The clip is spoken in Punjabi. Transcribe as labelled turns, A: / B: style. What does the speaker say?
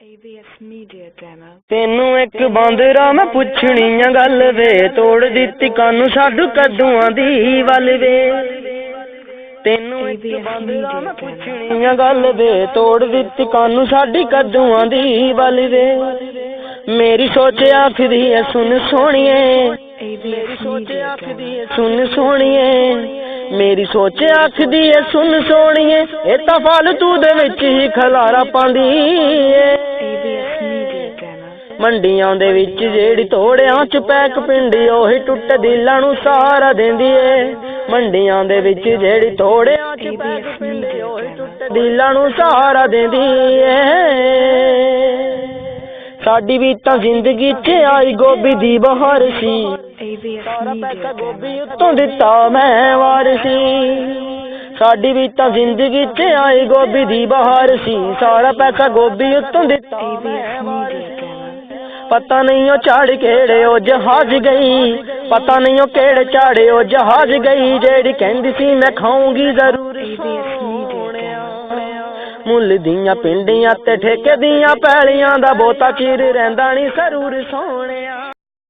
A: ABS Media Demo।
B: ਤੈਨੂੰ ਇੱਕ ਬਾਂਦਰਾ ਮੈਂ ਪੁੱਛਣੀਆਂ ਗੱਲ ਵੇ, ਤੋੜ ਦਿੱਤੀ ਕਾਨੂੰ ਛੱਡ ਕੱਦੂਆਂ ਦੀ ਵੱਲ ਵੇ। ਤੈਨੂੰ ਇੱਕ ਬਾਂਦਰਾ ਮੈਂ ਪੁੱਛਣੀਆਂ ਗੱਲ ਵੇ, ਤੋੜ ਦਿੱਤੀ ਕਾਨੂੰ ਛੱਡ ਕੱਦੂਆਂ ਦੀ ਵੱਲ ਵੇ। ਮੇਰੀ ਸੋਚ ਆਖਦੀ ਐ ਸੁਣ ਸੋਹਣੀਏ, ਮੇਰੀ ਸੋਚ ਆਖਦੀ ਐ ਸੁਣ ਸੋਹਣੀਏ, ਮੇਰੀ ਸੋਚ ਆਖਦੀ ਐ ਸੁਣ ਸੋਹਣੀਏ, ਇਹ ਤਾਂ ਫਾਲਤੂ ਦੇ ਵਿੱਚ ਹੀ ਖਲਾਰਾ ਪਾਉਂਦੀ ਏ। ਮੰਡੀਆਂ ਦੇ ਵਿੱਚ ਜਿਹੜੀ ਤੋੜਿਆਂ ਚ ਪੈਕ ਪਿੰਡੀ, ਉਹੀ ਟੁੱਟ ਦਿਲਾਂ ਨੂੰ ਸਹਾਰਾ ਦਿੰਦੀ ਏ। ਮੰਡੀਆਂ ਦੇ ਵਿੱਚ ਜਿਹੜੀ ਤੋੜਿਆਂ ਚ ਪੈਕ ਪਿੰਡੀ, ਉਹੀ ਟੁੱਟ ਦਿਲਾਂ ਨੂੰ ਸਹਾਰਾ ਦਿੰਦੀ ਏ। ਸਾਡੀ ਵੀ ਤਾਂ ਜ਼ਿੰਦਗੀ 'ਚ ਆਈ ਗੋਭੀ ਦੀ ਬਹਾਰ ਸੀ, ਸਾਰਾ ਪੈਸਾ ਗੋਭੀ ਉੱਤੋਂ ਦਿੱਤਾ ਮੈਂ ਵਾਰ ਸੀ। ਸਾਡੀ ਵੀ ਤਾਂ ਜ਼ਿੰਦਗੀ 'ਚ ਆਈ ਗੋਭੀ ਦੀ ਬਹਾਰ ਸੀ, ਸਾਰਾ ਪੈਸਾ ਗੋਭੀ ਉੱਤੋਂ ਦਿੱਤਾ ਮੈਂ ਵਾਰ ਸੀ। ਪਤਾ ਨਹੀਂ ਉਹ ਝਾੜ ਕਿਹੜੇ ਉਹ ਜਹਾਜ਼ ਗਈ, ਪਤਾ ਨਹੀਂ ਉਹ ਕਿਹੜੇ ਝਾੜੇ ਉਹ ਜਹਾਜ਼ ਗਈ, ਜਿਹੜੀ ਕਹਿੰਦੀ ਸੀ ਮੈਂ ਖਾਊਂਗੀ ਜ਼ਰੂਰ ਸੋਹਣਿਆ। ਮੁੱਲ ਦੀਆਂ ਪਿੰਡੀਆਂ ਤੇ ਠੇਕੇ ਦੀਆਂ ਪੈਲੀਆਂ ਦਾ ਬਹੁਤਾ ਚਿਰ ਰਹਿੰਦਾ ਨਹੀਂ ਸਰੂਰ ਸੋਹਣਿਆ।